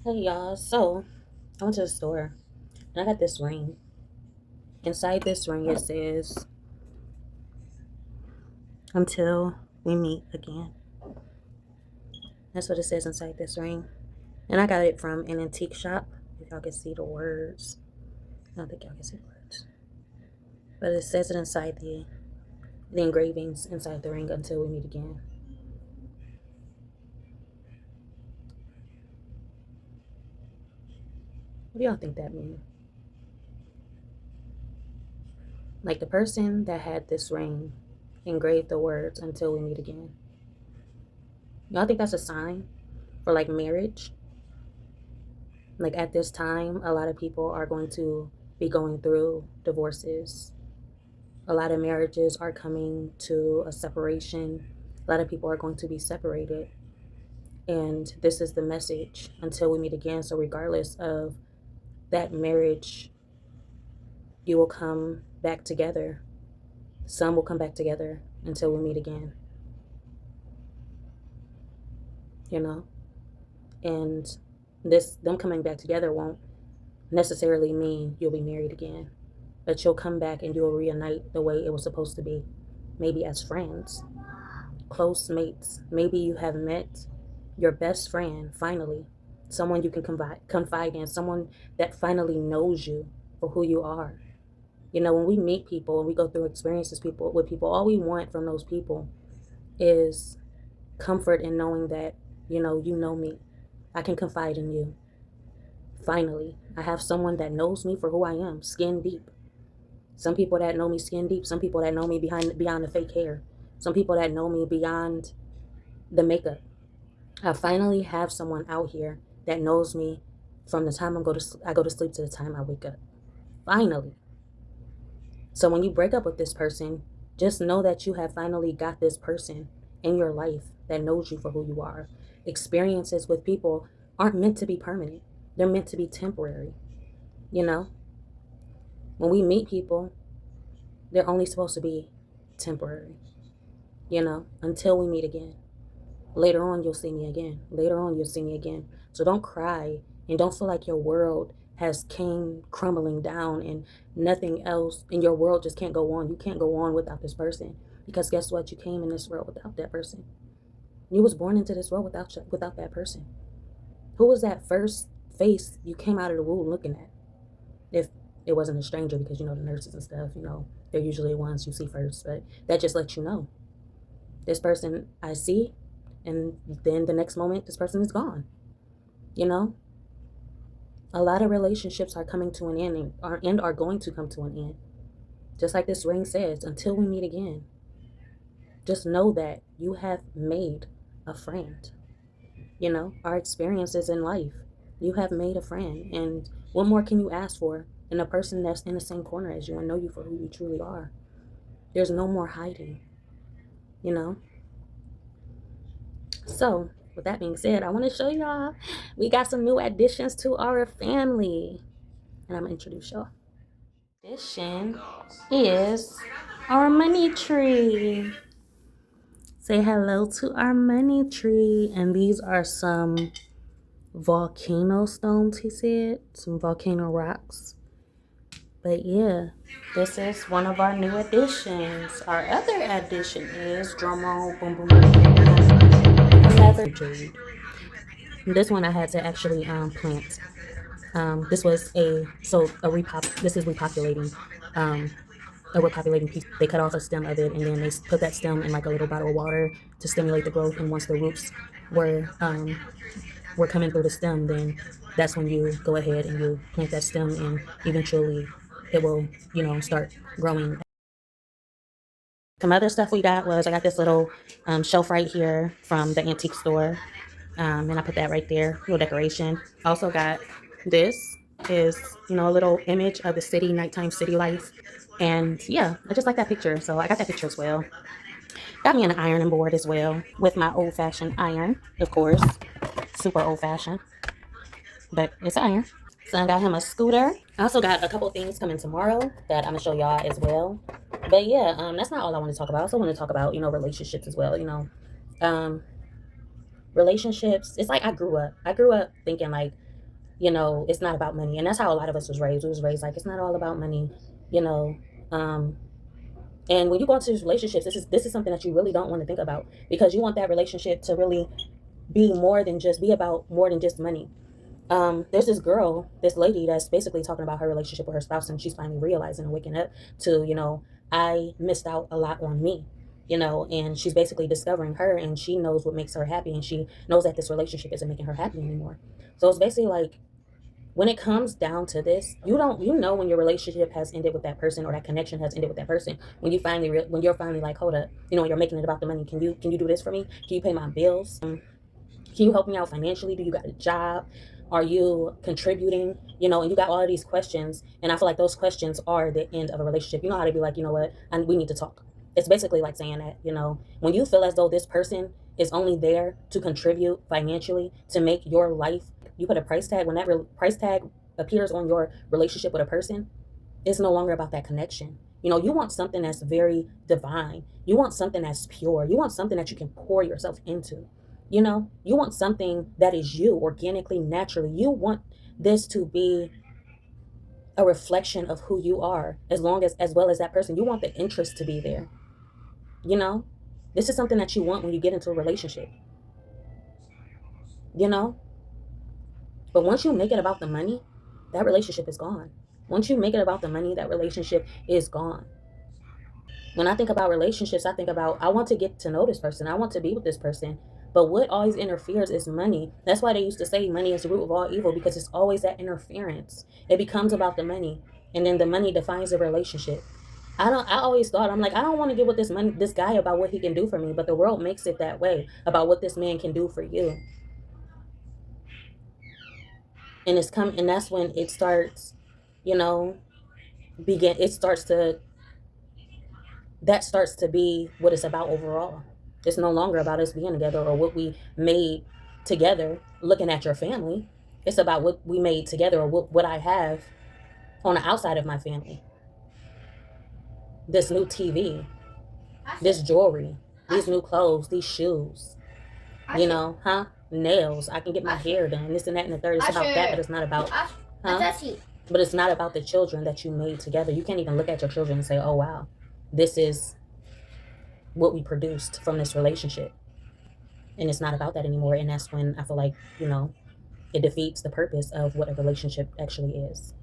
Hey y'all, so I went to the store and I got this ring. Inside this ring it says, until we meet again. That's what it says inside this ring. And I got it from an antique shop. If y'all can see the words. I don't think y'all can see the words. But it says it inside the engravings inside the ring, until we meet again. What do y'all think that means? Like the person that had this ring engraved the words, until we meet again. Y'all think that's a sign for like marriage? Like at this time, a lot of people are going to be going through divorces. A lot of marriages are coming to a separation. A lot of people are going to be separated. And this is the message, until we meet again. So regardless of that marriage, you will come back together. Some will come back together until we meet again. You know? And them coming back together won't necessarily mean you'll be married again, but you'll come back and you'll reunite the way it was supposed to be. Maybe as friends, close mates. Maybe you have met your best friend finally, someone you can confide in, someone that finally knows you for who you are. You know, when we meet people and we go through experiences with people, all we want from those people is comfort in knowing that, you know me. I can confide in you. Finally, I have someone that knows me for who I am, skin deep. Some people that know me skin deep, some people that know me beyond the fake hair, some people that know me beyond the makeup. I finally have someone out here that knows me from the time I go to sleep to the time I wake up. Finally. So when you break up with this person, just know that you have finally got this person in your life that knows you for who you are. Experiences with people aren't meant to be permanent. They're meant to be temporary. You know, when we meet people, they're only supposed to be temporary, until we meet again. Later on, you'll see me again. Later on, you'll see me again. So don't cry and don't feel like your world has came crumbling down and nothing else in your world just can't go on. You can't go on without this person, because guess what? You came in this world without that person. You was born into this world without that person. Who was that first face you came out of the womb looking at? If it wasn't a stranger, because the nurses and stuff, they're usually the ones you see first, but that just lets you know this person I see, and then the next moment this person is gone. You know, a lot of relationships are coming to an end and are going to come to an end. Just like this ring says, until we meet again. Just know that you have made a friend. Our experiences in life, you have made a friend. And what more can you ask for in a person that's in the same corner as you and know you for who you truly are? There's no more hiding, you know? So, with that being said, I want to show y'all we got some new additions to our family. And I'm going to introduce y'all. Addition is our money tree. Say hello to our money tree. And these are some volcano stones, he said. Some volcano rocks. But yeah, this is one of our new additions. Our other addition is, drum roll, boom, boom, boom, another jade. This one I had to actually plant. This was this is repopulating, a repopulating piece. They cut off a stem of it, and then they put that stem in like a little bottle of water to stimulate the growth. And once the roots were coming through the stem, then that's when you go ahead and you plant that stem, and eventually it will, start growing. Some other stuff we got was, I got this little shelf right here from the antique store. And I put that right there, little decoration. Also got this is, a little image of the city, nighttime city life. And yeah, I just like that picture. So I got that picture as well. Got me an ironing board as well with my old fashioned iron, of course. Super old fashioned, but it's iron. So I got him a scooter. I also got a couple things coming tomorrow that I'm gonna show y'all as well. But yeah, that's not all I want to talk about. I also want to talk about, relationships as well. Um, relationships. It's like I grew up thinking like you know, it's not about money. And that's how a lot of us was raised. We was raised like, it's not all about money, you know. And when you go into these relationships, this is something that you really don't want to think about, because you want that relationship to really be about more than just money. There's this lady that's basically talking about her relationship with her spouse, and she's finally realizing and waking up to, you know, I missed out a lot on me, you know, and she's basically discovering her, and she knows what makes her happy, and she knows that this relationship isn't making her happy anymore. So it's basically like, when it comes down to this, you know when your relationship has ended with that person, or that connection has ended with that person, when when you're finally like, hold up, you know, you're making it about the money. Can you do this for me? Can you pay my bills? Can you help me out financially? Do you got a job? Are you contributing? You know, and you got all of these questions, and I feel like those questions are the end of a relationship. You know how to be like, you know what, and we need to talk. It's basically like saying that, you know, when you feel as though this person is only there to contribute financially to make your life, you put a price tag. When that price tag appears on your relationship with a person, it's no longer about that connection. You know, you want something that's very divine. You want something that's pure. You want something that you can pour yourself into. You know, you want something that is you organically, naturally. You want this to be a reflection of who you are, as well as that person. You want the interest to be there. You know, this is something that you want when you get into a relationship, you know. But once you make it about the money, that relationship is gone. Once you make it about the money, that relationship is gone. When I think about relationships, I think about, I want to get to know this person. I want to be with this person. But what always interferes is money. That's why they used to say money is the root of all evil, because it's always that interference. It becomes about the money, and then the money defines the relationship. I always thought, I'm like, I don't want to get with this guy about what he can do for me, but the world makes it that way, about what this man can do for you. And that's when it starts, you know, begin it starts to that starts to be what it's about overall. It's no longer about us being together or what we made together looking at your family. It's about what we made together, or what I have on the outside of my family. This new TV, this jewelry, these new clothes, these shoes, you know, huh? Nails. I can get my hair done, this and that and the third. It's about that, but it's not about, huh? But it's not about the children that you made together. You can't even look at your children and say, oh, wow, this is what we produced from this relationship. And it's not about that anymore. And that's when I feel like, you know, it defeats the purpose of what a relationship actually is.